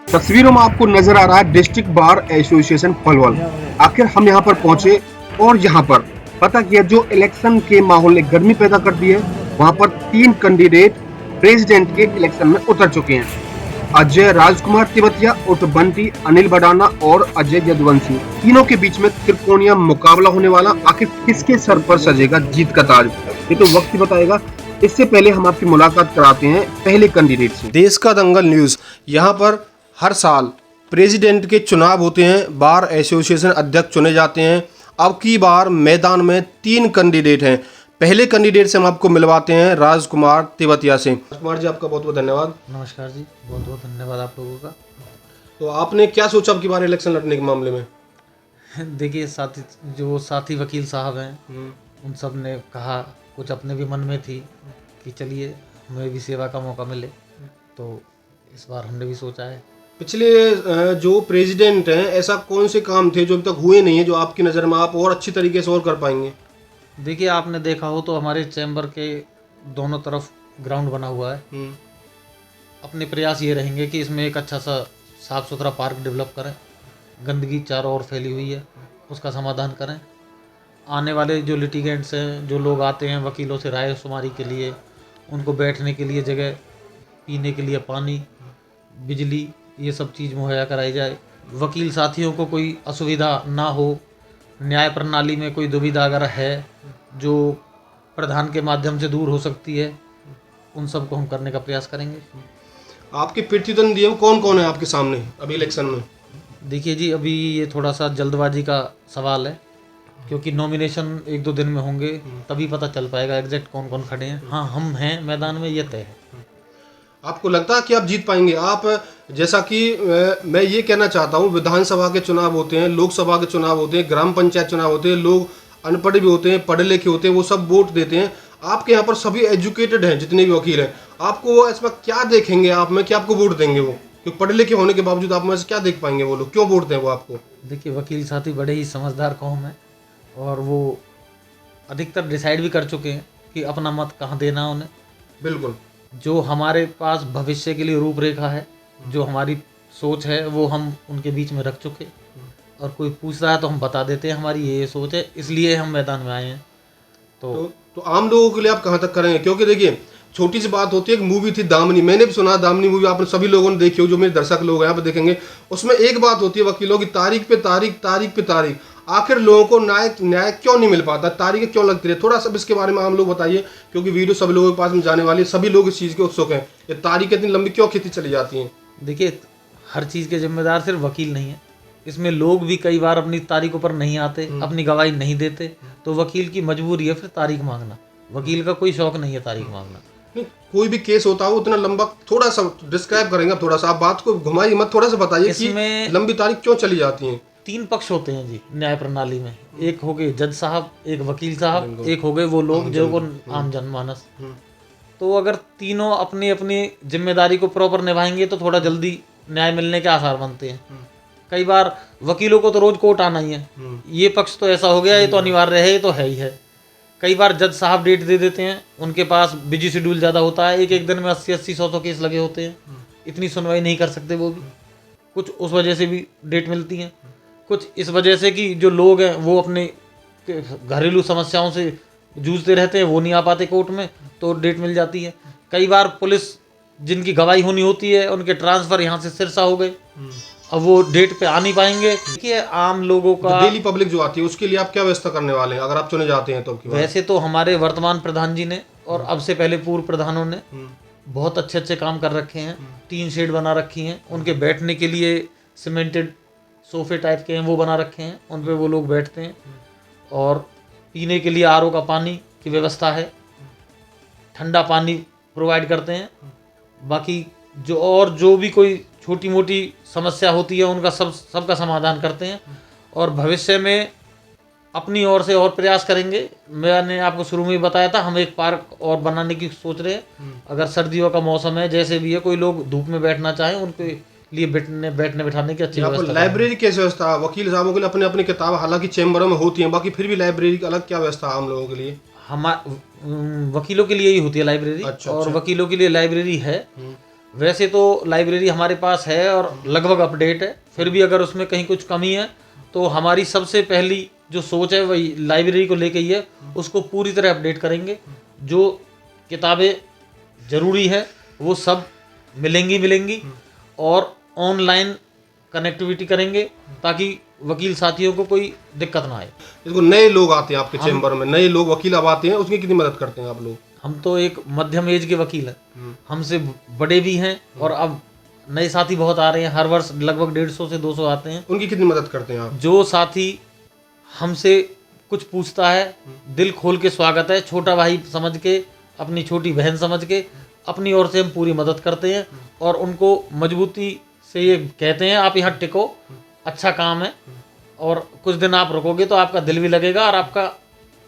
तस्वीरों में आपको नजर आ रहा है डिस्ट्रिक्ट बार एसोसिएशन पलवल। आखिर हम यहाँ पर पहुंचे और यहाँ पर पता किया जो इलेक्शन के माहौल ने गर्मी पैदा कर दी है। वहाँ पर 3 कैंडिडेट प्रेसिडेंट के इलेक्शन में उतर चुके हैं। अजय राजकुमार तिवतिया उर्फ बंटी, अनिल बडाना और अजय यदुवंशी, तीनों के बीच में त्रिकोणीय मुकाबला होने वाला। आखिर किसके सर पर सजेगा जीत का ताज, ये तो वक्त ही बताएगा। इससे पहले हम आपकी मुलाकात कराते हैं पहले कैंडिडेट से। देश का दंगल न्यूज। यहाँ पर हर साल प्रेसिडेंट के चुनाव होते हैं, बार एसोसिएशन अध्यक्ष चुने जाते हैं। अब की बार मैदान में 3 कैंडिडेट हैं। पहले कैंडिडेट से हम आपको मिलवाते हैं राजकुमार तिवतिया से। राजकुमार जी, आपका बहुत बहुत धन्यवाद। नमस्कार जी, बहुत बहुत धन्यवाद आप लोगों का। तो आपने क्या सोचा अब की बार इलेक्शन लड़ने के मामले में? देखिए, साथी वकील साहब हैं, उन सब ने कहा, कुछ अपने भी मन में थी कि चलिए हमें भी सेवा का मौका मिले, तो इस बार हमने भी सोचा है। पिछले जो प्रेसिडेंट हैं, ऐसा कौन से काम थे जो अभी तक हुए नहीं है, जो आपकी नज़र में आप और अच्छी तरीके से और कर पाएंगे? देखिए, आपने देखा हो तो हमारे चैम्बर के दोनों तरफ ग्राउंड बना हुआ है। अपने प्रयास ये रहेंगे कि इसमें एक अच्छा सा साफ़ सुथरा पार्क डेवलप करें। गंदगी चारों ओर फैली हुई है, उसका समाधान करें। आने वाले जो लिटिगेंट्स हैं, जो लोग आते हैं वकीलों से राय शुमारी के लिए, उनको बैठने के लिए जगह, पीने के लिए पानी, बिजली, ये सब चीज़ मुहैया कराई जाए। वकील साथियों को कोई असुविधा ना हो, न्याय प्रणाली में कोई दुविधा अगर है जो प्रधान के माध्यम से दूर हो सकती है, उन सब को हम करने का प्रयास करेंगे। आपके प्रतिद्वंदी कौन कौन है आपके सामने अभी इलेक्शन में? देखिए जी, अभी ये थोड़ा सा जल्दबाजी का सवाल है, क्योंकि नॉमिनेशन 1-2 दिन में होंगे, तभी पता चल पाएगा एग्जैक्ट कौन कौन खड़े हैं। हाँ, हम हैं मैदान में, ये तय है। आपको लगता है कि आप जीत पाएंगे? आप जैसा कि मैं ये कहना चाहता हूँ, विधानसभा के चुनाव होते हैं, लोकसभा के चुनाव होते हैं, ग्राम पंचायत चुनाव होते हैं, लोग अनपढ़ भी होते हैं, पढ़े लिखे होते हैं, वो सब वोट देते हैं। आपके यहाँ पर सभी एजुकेटेड हैं, जितने भी वकील हैं। आपको वो इसमें क्या देखेंगे आप में कि आपको वोट देंगे वो? क्योंकि पढ़े लिखे होने के बावजूद आप में से क्या देख पाएंगे वो लोग, क्यों वोट दें वो आपको? देखिए, वकील साथी बड़े ही समझदार कौम है और वो अधिकतर डिसाइड भी कर चुके हैं कि अपना मत कहाँ देना है उन्हें। बिल्कुल। जो हमारे पास भविष्य के लिए रूपरेखा है, जो हमारी सोच है, वो हम उनके बीच में रख चुके, और कोई पूछ रहा है तो हम बता देते हैं हमारी ये सोच है, इसलिए हम मैदान में आए हैं। तो आम लोगों के लिए आप कहाँ तक करेंगे? क्योंकि देखिए, छोटी सी बात होती है, एक मूवी थी दामिनी, मैंने भी सुना दामिनी मूवी, आपने सभी लोगों ने देखी हो, जो मेरे दर्शक लोग हैं यहाँ पर देखेंगे। उसमें एक बात होती है वकीलों की, तारीख पे तारीख, तारीख पे तारीख। आखिर लोगों को न्याय क्यों नहीं मिल पाता? तारीखें क्यों लगती है? थोड़ा सा इसके बारे में आम लोग बताइए, क्योंकि वीडियो सभी लोगों के पास में जाने वाली है, सभी लोग इस चीज़ के उत्सुक हैं। ये तारीखें इतनी लंबी क्यों खींची चली जाती हैं? देखिए, हर चीज़ के जिम्मेदार सिर्फ वकील नहीं है, इसमें लोग भी कई बार अपनी तारीखों पर नहीं आते, अपनी गवाही नहीं देते, तो वकील की मजबूरी है फिर तारीख मांगना। वकील का कोई शौक नहीं है तारीख मांगना। नहीं, कोई भी केस होता है वो इतना लंबा, थोड़ा सा डिस्क्राइब करेंगे? थोड़ा सा आप बात को घुमाइए मत, थोड़ा सा बताइए कि लंबी तारीख क्यों चली जाती है? 3 पक्ष होते हैं जी न्याय प्रणाली में। एक हो गए जज साहब, एक वकील साहब, एक हो गए वो लोग जो को आम जनमानस। तो अगर तीनों अपनी अपनी जिम्मेदारी को प्रॉपर निभाएंगे तो थोड़ा जल्दी न्याय मिलने के आसार बनते हैं। कई बार वकीलों को तो रोज कोर्ट आना ही है, ये पक्ष तो ऐसा हो गया, ये तो अनिवार्य है, ये तो है ही है। कई बार जज साहब डेट दे देते हैं, उनके पास बिजी शेड्यूल ज़्यादा होता है, एक दिन में 80-80, 100 केस लगे होते हैं, इतनी सुनवाई नहीं कर सकते वो भी। कुछ उस वजह से भी डेट मिलती हैं, कुछ इस वजह से कि जो लोग हैं वो अपने घरेलू समस्याओं से जूझते रहते हैं, वो नहीं आ पाते कोर्ट में, तो डेट मिल जाती है। कई बार पुलिस जिनकी गवाही होनी होती है, उनके ट्रांसफ़र यहाँ से सिरसा हो गए, अब वो डेट पे आ नहीं पाएंगे। देखिए, आम लोगों का, डेली पब्लिक जो आती है, उसके लिए आप क्या व्यवस्था करने वाले हैं अगर आप चुने जाते हैं तो? वैसे तो हमारे वर्तमान प्रधान जी ने और अब से पहले पूर्व प्रधानों ने बहुत अच्छे अच्छे काम कर रखे हैं। 3 शेड बना रखी हैं, उनके बैठने के लिए सीमेंटेड सोफे टाइप के हैं, वो बना रखे हैं, उन पे वो लोग बैठते हैं। और पीने के लिए आरओ का पानी की व्यवस्था है, ठंडा पानी प्रोवाइड करते हैं। बाकी जो भी कोई छोटी मोटी समस्या होती है उनका सबका समाधान करते हैं। और भविष्य में अपनी ओर से और प्रयास करेंगे। मैंने आपको शुरू में ही बताया था, हम एक पार्क और बनाने की सोच रहे हैं। अगर सर्दियों का मौसम है, जैसे भी है, कोई लोग धूप में बैठना चाहें, उनके लिए बैठने बैठाने की अच्छी व्यवस्था। लाइब्रेरी कैसी व्यवस्था? वकील साहबों के लिए अपने अपनी किताब हालांकि चैम्बरों में होती हैं, बाकी फिर भी लाइब्रेरी की अलग क्या व्यवस्था हम लोगों के लिए? वकीलों के लिए ही होती है लाइब्रेरी। और वकीलों के लिए लाइब्रेरी है। वैसे तो लाइब्रेरी हमारे पास है और लगभग अपडेट है, फिर भी अगर उसमें कहीं कुछ कमी है तो हमारी सबसे पहली जो सोच है वही लाइब्रेरी को लेके ही है, उसको पूरी तरह अपडेट करेंगे। जो किताबें ज़रूरी है वो सब मिलेंगी और ऑनलाइन कनेक्टिविटी करेंगे ताकि वकील साथियों को कोई दिक्कत ना आए। देखो नए लोग आते हैं आपके चैम्बर में, नए लोग वकील अब आते हैं, उसकी कितनी मदद करते हैं आप लोग? हम तो एक मध्यम एज के वकील हैं, हमसे बड़े भी हैं और अब नए साथी बहुत आ रहे हैं, हर वर्ष लगभग 150 से 200 आते हैं। उनकी कितनी मदद करते हैं आप? जो साथी हमसे कुछ पूछता है दिल खोल के स्वागत है, छोटा भाई समझ के, अपनी छोटी बहन समझ के अपनी ओर से हम पूरी मदद करते हैं और उनको मजबूती से ये कहते हैं आप यहाँ टिको, अच्छा काम है और कुछ दिन आप रुकोगे तो आपका दिल भी लगेगा और आपका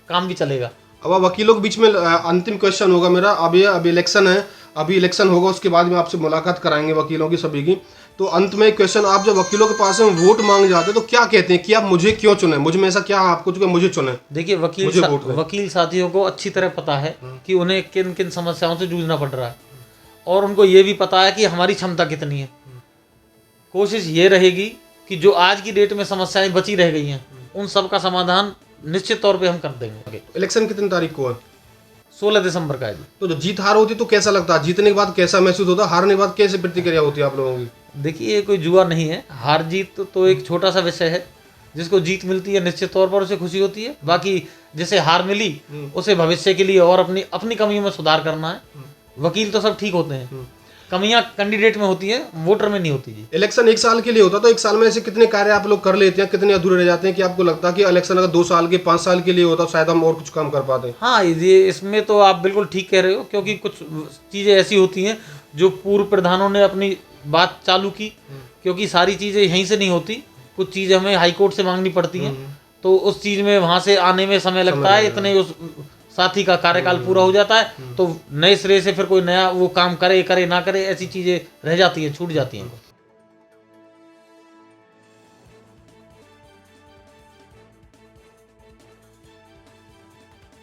काम भी चलेगा। अब वकीलों के बीच में अंतिम क्वेश्चन होगा मेरा, अभी इलेक्शन है, अभी इलेक्शन होगा, उसके बाद में आपसे मुलाकात कराएंगे वकीलों की सभी की। तो अंत में क्वेश्चन, आप जब वकीलों के पास में वोट मांग जाते हैं तो क्या कहते हैं कि आप मुझे क्यों चुने, मुझ में ऐसा क्या आपको जो मुझे चुने? देखिए वकील साथियों को अच्छी तरह पता है कि उन्हें किन किन समस्याओं से जूझना पड़ रहा है और उनको ये भी पता है कि हमारी क्षमता कितनी है। कोशिश ये रहेगी कि जो आज की डेट में समस्याएं बची रह गई हैं उन सब का समाधान निश्चित तौर पे हम कर देंगे। इलेक्शन कितनी तारीख को है? 16 दिसंबर का है जी। तो जब जीत हार होती है तो कैसा लगता है? जीतने के बाद कैसा महसूस होता है? हारने के बाद कैसे प्रतिक्रिया होती है आप लोगों की? देखिए ये कोई जुआ नहीं है, हार जीत तो एक छोटा सा विषय है। जिसको जीत मिलती है निश्चित तौर पर उसे खुशी होती है, बाकी जिसे हार मिली उसे भविष्य के लिए और अपनी कमियों में सुधार करना है। वकील तो सब ठीक होते हैं, कमियां कैंडिडेट में होती है, वोटर में नहीं होती जी। इलेक्शन 1 साल के लिए होता, तो 1 साल में ऐसे कितने कार्य आप लोग कर लेते हैं, कितने अधूरे रह जाते हैं कि आपको लगता है कि इलेक्शन अगर 2 साल के 5 साल के लिए होता शायद हम और कुछ काम कर पाते? हाँ, ये इसमें तो आप बिल्कुल ठीक कह रहे हो, क्योंकि कुछ चीज़ें ऐसी होती हैं जो पूर्व प्रधानों ने अपनी बात चालू की, क्योंकि सारी चीज़ें यहीं से नहीं होती, कुछ चीज़ें हमें हाई कोर्ट से मांगनी पड़ती हैं, तो उस चीज़ में वहाँ से आने में समय लगता है, इतने उस साथी का कार्यकाल पूरा हो जाता है, तो नए सिरे से फिर कोई नया वो काम करे ना करे, ऐसी चीज़ें रह जाती हैं, छूट जाती हैं।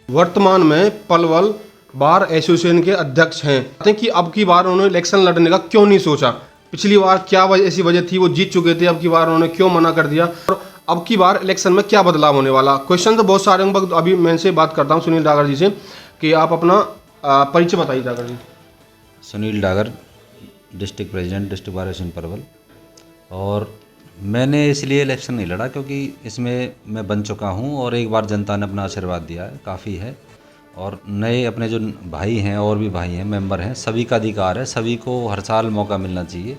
वर्तमान में पलवल बार एसोसिएशन के अध्यक्ष हैं कि अब की बार उन्होंने इलेक्शन लड़ने का क्यों नहीं सोचा? पिछली बार क्या ऐसी वजह थी, वो जीत चुके थे, अब की बार उन्होंने क्यों मना कर दिया, और अब की बार इलेक्शन में क्या बदलाव होने वाला? क्वेश्चन तो बहुत सारे हैं, अभी मैं इनसे बात करता हूं सुनील डागर जी से कि आप अपना परिचय बताइए। Dagar ji. Sunil Dagar, district president, district bar association Palwal. और मैंने इसलिए इलेक्शन नहीं लड़ा क्योंकि इसमें मैं बन चुका हूं और एक बार जनता ने अपना आशीर्वाद दिया है, काफ़ी है। और नए अपने जो भाई हैं और भी भाई हैं, मेंबर हैं, सभी का अधिकार है, सभी को हर साल मौका मिलना चाहिए।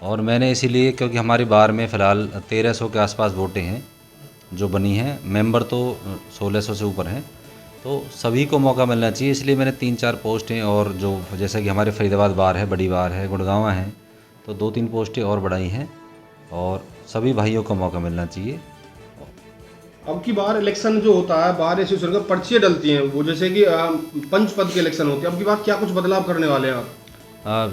और मैंने इसीलिए, क्योंकि हमारी बार में फ़िलहाल 1300 के आसपास वोटें हैं जो बनी हैं, मेंबर तो 1600 से ऊपर हैं, तो सभी को मौका मिलना चाहिए, इसलिए मैंने 3-4 पोस्टें, और जो जैसा कि हमारे फरीदाबाद बार है, बड़ी बार है, गुड़गांव है, तो 2-3 पोस्टें और बढ़ाई हैं और सभी भाइयों को मौका मिलना चाहिए। अब की बार इलेक्शन जो होता है, बार एसोसिएशन का पर्चियाँ डलती हैं, वो जैसे कि पंच पद के इलेक्शन होते हैं, अब की बार क्या कुछ बदलाव करने वाले हैं आप?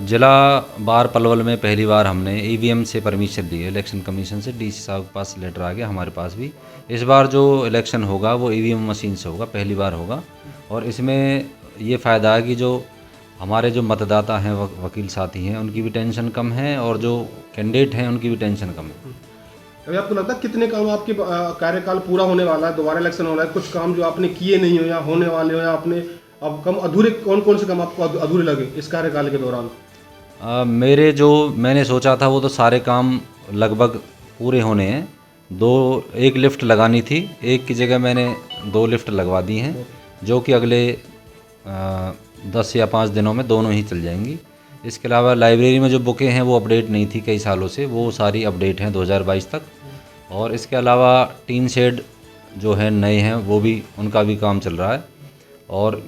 जिला बार पलवल में पहली बार हमने ईवीएम से परमिशन ली है, इलेक्शन कमीशन से, डीसी साहब के पास लेटर आ गया, हमारे पास भी। इस बार जो इलेक्शन होगा वो ईवीएम मशीन से होगा, पहली बार होगा। और इसमें ये फ़ायदा है कि जो हमारे जो मतदाता हैं, वकील साथी हैं, उनकी भी टेंशन कम है और जो कैंडिडेट हैं उनकी भी टेंशन कम है। अभी आपको लगता है कितने काम आपके कार्यकाल पूरा होने वाला है, दोबारा इलेक्शन हो रहा है, कुछ काम जो आपने किए नहीं हो या होने वाले हो, या आपने अब कम अधूरे, कौन कौन से काम आपको अधूरे लगे इस कार्यकाल के दौरान? मेरे जो मैंने सोचा था वो तो सारे काम लगभग पूरे होने हैं। एक लिफ्ट लगानी थी, एक की जगह मैंने 2 लिफ्ट लगवा दी हैं, जो कि अगले 10 या 5 दिनों में दोनों ही चल जाएंगी। इसके अलावा लाइब्रेरी में जो बुकें हैं वो अपडेट नहीं थी कई सालों से, वो सारी अपडेट हैं 2022 तक। और इसके अलावा टीन शेड जो है नए हैं, वो भी, उनका भी काम चल रहा है। और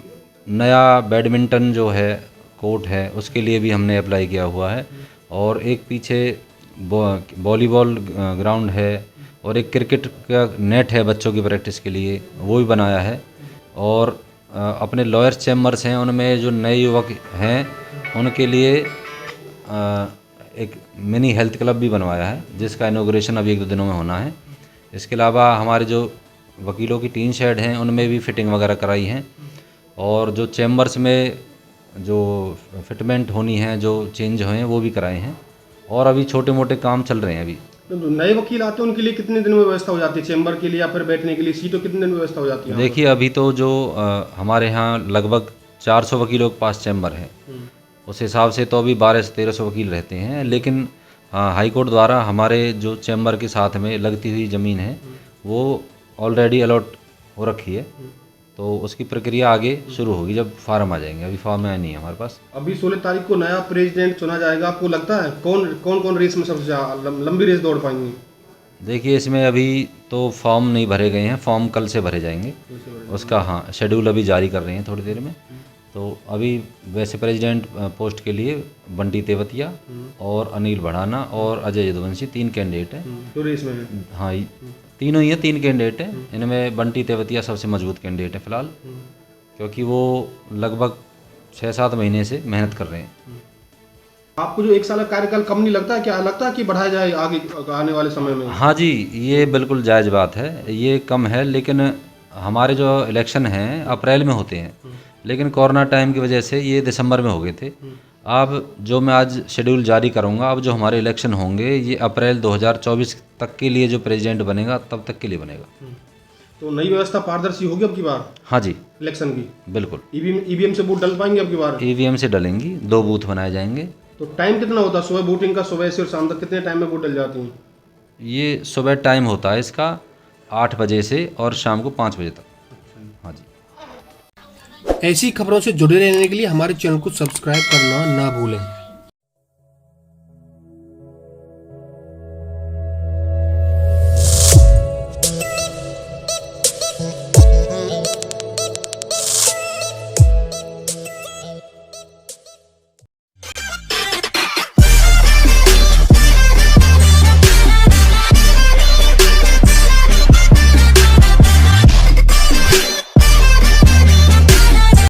नया बैडमिंटन जो है कोर्ट है, उसके लिए भी हमने अप्लाई किया हुआ है। और एक पीछे वॉलीबॉल ग्राउंड है और एक क्रिकेट का नेट है बच्चों की प्रैक्टिस के लिए, वो भी बनाया है। और अपने लॉयर्स चैम्बर्स हैं, उनमें जो नए युवक हैं उनके लिए एक मिनी हेल्थ क्लब भी बनवाया है, जिसका इनॉग्रेशन अभी 1-2 दिनों में होना है। इसके अलावा हमारे जो वकीलों की टीन शेड हैं उनमें भी फिटिंग वगैरह कराई हैं। और जो चैम्बर्स में जो फिटमेंट होनी है, जो चेंज हुए हैं वो भी कराए हैं, और अभी छोटे मोटे काम चल रहे हैं अभी। तो नए वकील आते हैं उनके लिए कितने दिन में व्यवस्था हो जाती है, चेंबर के लिए या फिर बैठने के लिए सीटों कितने दिन में व्यवस्था हो जाती है? देखिए अभी तो जो हमारे यहाँ लगभग 400 वकीलों के पास चैम्बर है, उस हिसाब से तो अभी 1200 से 1300 वकील रहते हैं, लेकिन हाई कोर्ट द्वारा हमारे जो चैम्बर के साथ में लगती हुई ज़मीन है वो ऑलरेडी अलॉट हो रखी है, तो उसकी प्रक्रिया आगे शुरू होगी जब फार्म आ जाएंगे। अभी फार्म आया नहीं है हमारे पास। अभी 16 तारीख को नया प्रेसिडेंट चुना जाएगा, आपको लगता है कौन रेस में सबसे लंबी रेस दौड़ पाएंगे? देखिए इसमें अभी तो फॉर्म नहीं भरे गए हैं, फॉर्म कल से भरे जाएंगे, उसका हाँ शेड्यूल अभी जारी कर रहे हैं थोड़ी देर में। तो अभी वैसे प्रेसिडेंट पोस्ट के लिए बंटी तेवतिया और अनिल बढ़ाना और अजय यदुवंशी 3 कैंडिडेट हैं जो रेस में है। हाँ तीनों ही हैं, 3 कैंडिडेट हैं। इनमें बंटी तेवतिया सबसे मजबूत कैंडिडेट है फिलहाल, क्योंकि वो लगभग 6-7 महीने से मेहनत कर रहे हैं। आपको जो 1 साल का कार्यकाल कम नहीं लगता है? क्या लगता है कि बढ़ाया जाए आगे आने वाले समय में? हाँ जी, ये बिल्कुल जायज़ बात है, ये कम है, लेकिन हमारे जो इलेक्शन हैं अप्रैल में होते हैं, लेकिन कोरोना टाइम की वजह से ये दिसंबर में हो गए थे। अब जो मैं आज शेड्यूल जारी करूंगा, अब जो हमारे इलेक्शन होंगे ये अप्रैल 2024 तक के लिए जो प्रेसिडेंट बनेगा तब तक के लिए बनेगा। तो नई व्यवस्था पारदर्शी होगी अब की बार हाँ जी इलेक्शन की? बिल्कुल। ईवीएम से वोट डल पाएंगे अब की बार? ईवीएम से डलेंगी, 2 बूथ बनाए जाएंगे। तो टाइम कितना होता है सुबह वोटिंग का, सुबह से और शाम तक कितने टाइम में वोट डल जाती हैं? ये सुबह टाइम होता है इसका 8 बजे से और शाम को 5 बजे तक। हाँ जी। ऐसी खबरों से जुड़े रहने के लिए हमारे चैनल को सब्सक्राइब करना ना भूलें।